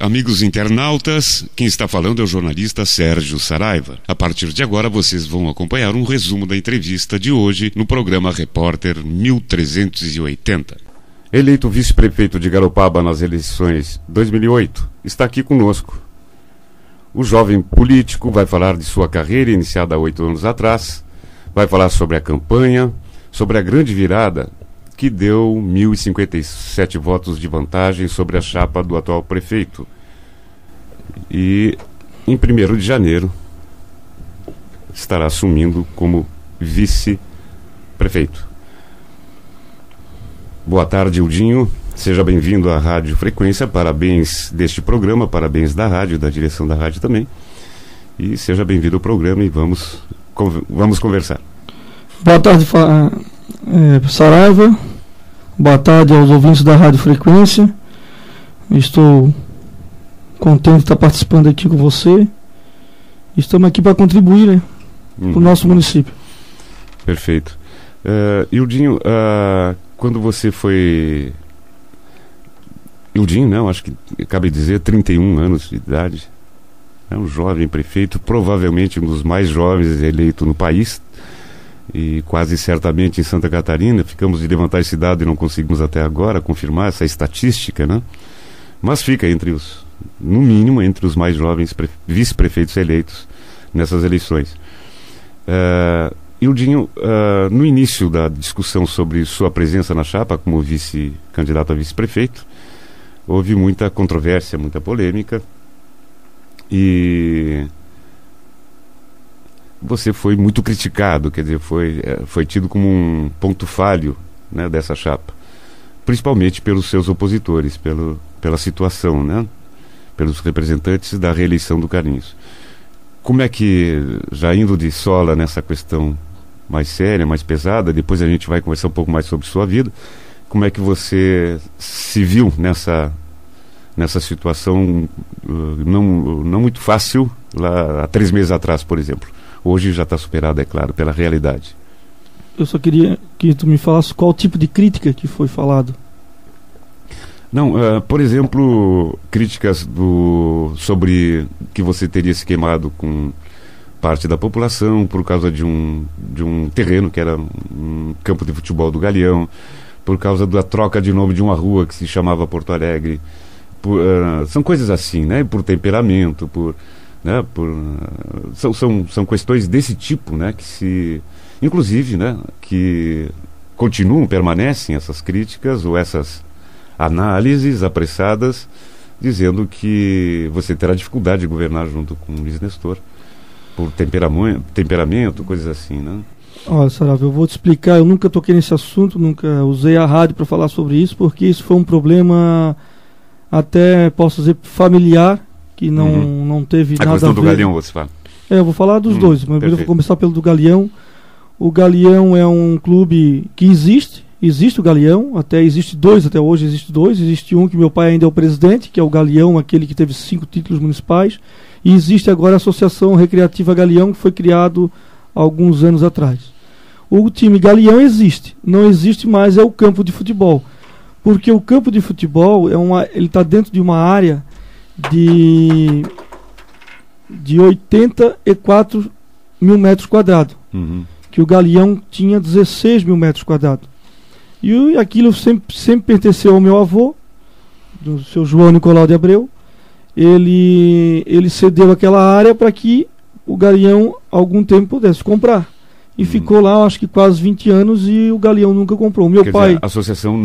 Amigos internautas, quem está falando é o jornalista Sérgio Saraiva. A partir de agora vocês vão acompanhar um resumo da entrevista de hoje no programa Repórter 1380. Eleito vice-prefeito de Garopaba nas eleições 2008, está aqui conosco. O jovem político vai falar de sua carreira iniciada há 8 anos atrás, vai falar sobre a campanha, sobre a grande virada que deu 1.057 votos de vantagem sobre a chapa do atual prefeito. E em 1º de janeiro estará assumindo como vice-prefeito. Boa tarde, Ildinho. Seja bem-vindo à Rádio Frequência. Parabéns deste programa, parabéns da rádio, da direção da rádio também. E seja bem-vindo ao programa e vamos conversar. Boa tarde, Saraiva. Boa tarde aos ouvintes da Rádio Frequência. Estou contente de estar participando aqui com você. Estamos aqui para contribuir, né, para o nosso município. Perfeito. Ildinho, quando você foi... Ildinho, não, acho que acabei de dizer, 31 anos de idade. É um jovem prefeito, provavelmente um dos mais jovens eleito no país. E quase certamente em Santa Catarina. Ficamos de levantar esse dado e não conseguimos até agora confirmar essa estatística, né? Mas fica no mínimo entre os mais jovens vice-prefeitos eleitos nessas eleições. Ildinho, no início da discussão sobre sua presença na chapa como candidato a vice-prefeito, houve muita controvérsia, muita polêmica, e você foi muito criticado, quer dizer, foi tido como um ponto falho, né, dessa chapa, principalmente pelos seus opositores, pela situação, né, pelos representantes da reeleição do Carlinhos. Como é que, já indo de sola nessa questão mais séria, mais pesada, depois a gente vai conversar um pouco mais sobre sua vida, como é que você se viu nessa situação não muito fácil lá há 3 meses atrás, por exemplo? Hoje já está superado, é claro, pela realidade. Eu só queria que tu me falasse qual tipo de crítica que foi falado. Não, por exemplo, críticas sobre que você teria se queimado com parte da população por causa de um terreno que era um campo de futebol do Galeão, por causa da troca de nome de uma rua que se chamava Porto Alegre. São coisas assim, né? Por temperamento, são questões desse tipo, né, inclusive, né, que permanecem essas críticas ou essas análises apressadas, dizendo que você terá dificuldade de governar junto com o Luiz Nestor por temperamento, coisas assim, né? Olha, Saraiva, eu vou te explicar. Eu nunca toquei nesse assunto, nunca usei a rádio para falar sobre isso, porque isso foi um problema, até posso dizer, familiar, que não teve nada a ver. A questão do Galeão, você fala? Eu vou falar dos dois, mas eu vou começar pelo do Galeão. O Galeão é um clube que existe o Galeão, existe hoje existe dois. Existe um que meu pai ainda é o presidente, que é o Galeão, aquele que teve 5 títulos municipais, e existe agora a Associação Recreativa Galeão, que foi criado há alguns anos atrás. O time Galeão existe, não existe mais é o campo de futebol, porque o campo de futebol ele está dentro de uma área de 84 mil metros quadrados, que o Galeão tinha 16 mil metros quadrados. E aquilo sempre pertenceu ao meu avô, do seu João Nicolau de Abreu. Ele cedeu aquela área para que o Galeão algum tempo pudesse comprar. E ficou lá, acho que quase 20 anos, e o Galeão nunca comprou. Quer dizer, a associação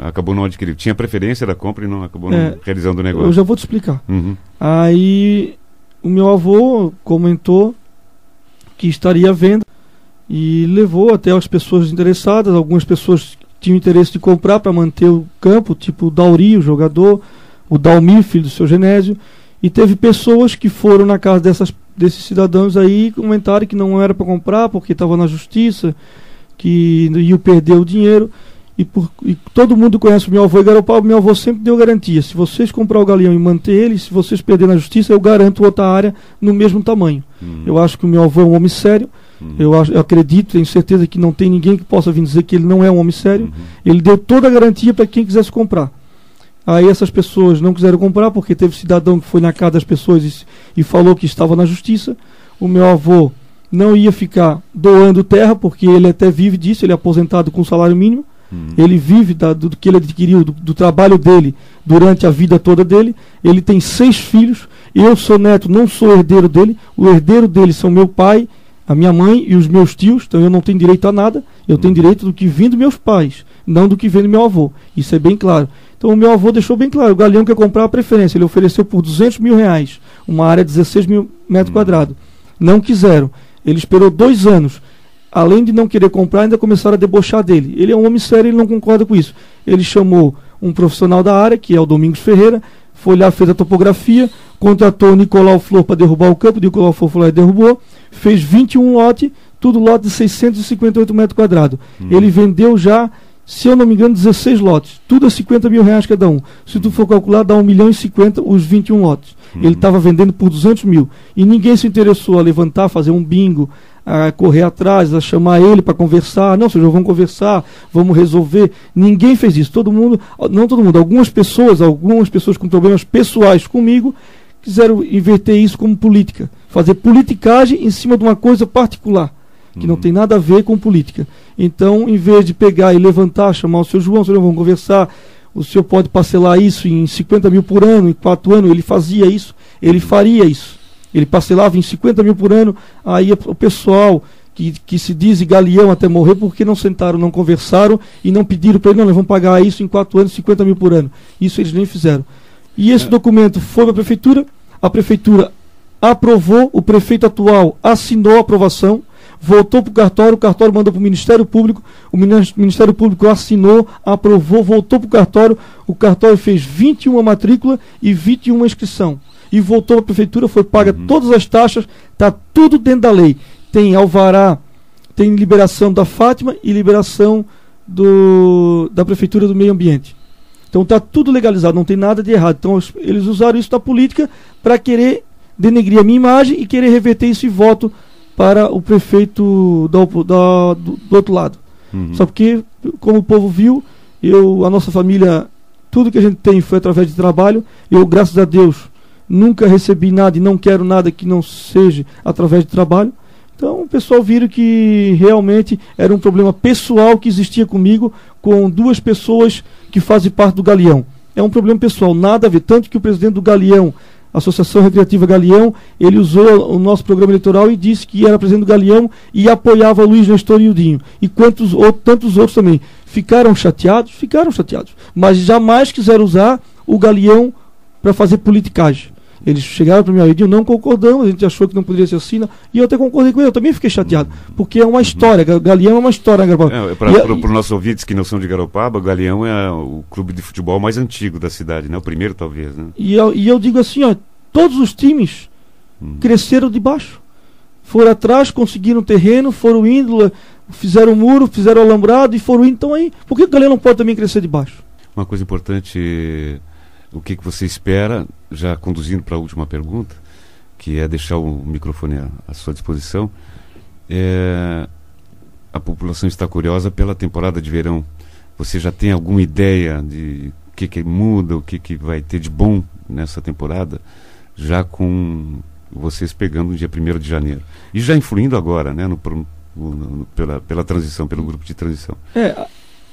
acabou não adquirindo. Tinha preferência da compra e acabou não realizando o negócio. Eu já vou te explicar. Aí o meu avô comentou que estaria à venda e levou até as pessoas interessadas. Algumas pessoas tinham interesse de comprar para manter o campo, tipo o Dauri, o jogador, o Dalmir, filho do seu Genésio. E teve pessoas que foram na casa desses cidadãos aí e comentaram que não era para comprar porque estava na justiça, que iam perder o dinheiro. E todo mundo conhece o meu avô em Garopaba. Meu avô sempre deu garantia: se vocês comprar o Galeão e manter ele, se vocês perderem na justiça, eu garanto outra área no mesmo tamanho. Eu acho que o meu avô é um homem sério. Eu acredito, tenho certeza que não tem ninguém que possa vir dizer que ele não é um homem sério. Ele deu toda a garantia para quem quisesse comprar. Aí essas pessoas não quiseram comprar, porque teve cidadão que foi na casa das pessoas e falou que estava na justiça. O meu avô não ia ficar doando terra, porque ele até vive disso, ele é aposentado com salário mínimo. Ele vive do que ele adquiriu, do trabalho dele durante a vida toda dele. Ele tem 6 filhos. Eu sou neto, não sou herdeiro dele. O herdeiro dele são meu pai, a minha mãe e os meus tios. Então eu não tenho direito a nada. Eu tenho direito do que vem dos meus pais, não do que vem do meu avô. Isso é bem claro. Então o meu avô deixou bem claro: o Galeão quer comprar a preferência. Ele ofereceu por R$200 mil, uma área de 16 mil metros quadrados. Não quiseram. Ele esperou 2 anos. Além de não querer comprar, ainda começaram a debochar dele. Ele é um homem sério, ele não concorda com isso. Ele chamou um profissional da área, que é o Domingos Ferreira, foi lá, fez a topografia, contratou o Nicolau Flor para derrubar o campo, o Nicolau Flor foi lá e derrubou, fez 21 lotes, tudo lote de 658 metros quadrados. Ele vendeu já, se eu não me engano, 16 lotes, tudo a R$50 mil cada um. Se tu for calcular, dá 1.050.000 os 21 lotes. Ele estava vendendo por 200 mil. E ninguém se interessou a levantar, fazer um bingo, a correr atrás, a chamar ele para conversar. Não, senhor, vamos conversar, vamos resolver. Ninguém fez isso. Todo mundo, não todo mundo, algumas pessoas com problemas pessoais comigo, quiseram inverter isso como política. Fazer politicagem em cima de uma coisa particular, que não tem nada a ver com política. Então, em vez de pegar e levantar, chamar o senhor João, vamos conversar, o senhor pode parcelar isso em 50 mil por ano, em 4 anos, ele fazia isso, ele faria isso. Ele parcelava em 50 mil por ano. Aí o pessoal que se diz Galeão até morrer, porque não sentaram, não conversaram e não pediram para ele: não, nós vamos pagar isso em 4 anos, 50 mil por ano. Isso eles nem fizeram. E esse documento foi para a prefeitura aprovou, o prefeito atual assinou a aprovação, voltou para o cartório mandou para o Ministério Público, o Ministério Público assinou, aprovou, voltou para o cartório fez 21 matrícula e 21 inscrição. E voltou para a prefeitura, foi paga todas as taxas, está tudo dentro da lei. Tem alvará, tem liberação da Fátima e liberação da Prefeitura do Meio Ambiente. Então está tudo legalizado, não tem nada de errado. Então eles usaram isso da política para querer denegrir a minha imagem e querer reverter isso em voto para o prefeito do outro lado. Só porque, como o povo viu, a nossa família, tudo que a gente tem foi através de trabalho. Eu, graças a Deus, nunca recebi nada e não quero nada que não seja através de trabalho. Então o pessoal viram que realmente era um problema pessoal que existia comigo, com 2 pessoas que fazem parte do Galeão. É um problema pessoal, nada a ver. Tanto que o presidente do Galeão, Associação Recreativa Galeão, ele usou o nosso programa eleitoral e disse que era presidente do Galeão e apoiava Luiz Nestor e Ildinho. E tantos outros também. Ficaram chateados, mas jamais quiseram usar o Galeão para fazer politicagem. Eles chegaram para mim: Ildinho, não concordamos, a gente achou que não poderia ser assim, e eu até concordei com ele, eu também fiquei chateado, porque é uma história, Galeão é uma história, né, Garopaba? Para os nossos ouvintes que não são de Garopaba, o Galeão é o clube de futebol mais antigo da cidade, né? O primeiro, talvez, né? E eu digo assim, todos os times cresceram de baixo, foram atrás, conseguiram terreno, foram indo, fizeram muro, fizeram alambrado e foram indo. Então aí, por que o Galeão não pode também crescer de baixo? Uma coisa importante, o que você espera, já conduzindo para a última pergunta, que é deixar o microfone à sua disposição, a população está curiosa pela temporada de verão. Você já tem alguma ideia de o que muda, o que vai ter de bom nessa temporada, já com vocês pegando o dia 1º de janeiro? E já influindo agora, né, pela transição, pelo grupo de transição.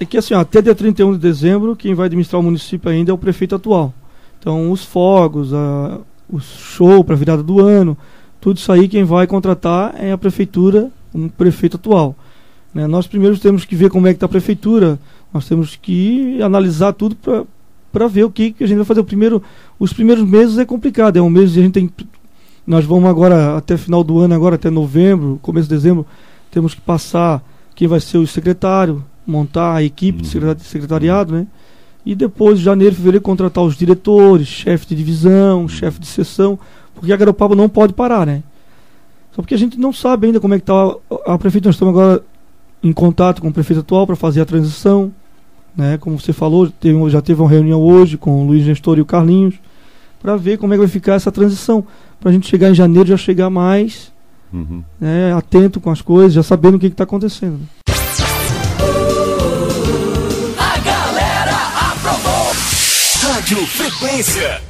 É que assim, até dia 31 de dezembro, quem vai administrar o município ainda é o prefeito atual. Então os fogos, o show para a virada do ano, tudo isso aí quem vai contratar é a prefeitura, o prefeito atual. Né? Nós primeiro temos que ver como é que está a prefeitura, nós temos que analisar tudo para ver o que a gente vai fazer. Os primeiros meses é complicado, é um mês que nós vamos agora até final do ano, agora até novembro, começo de dezembro, temos que passar quem vai ser o secretário, montar a equipe de secretariado, né? E depois, de janeiro, fevereiro, contratar os diretores, chefe de divisão, chefe de seção, porque a Garopaba não pode parar, né? Só porque a gente não sabe ainda como é que está a prefeitura. Nós estamos agora em contato com o prefeito atual para fazer a transição, né? Como você falou, já teve uma reunião hoje com o Luiz Nestor e o Carlinhos, para ver como é que vai ficar essa transição, para a gente chegar em janeiro, já chegar mais né, atento com as coisas, já sabendo o que está acontecendo, né? Rádio Frequência.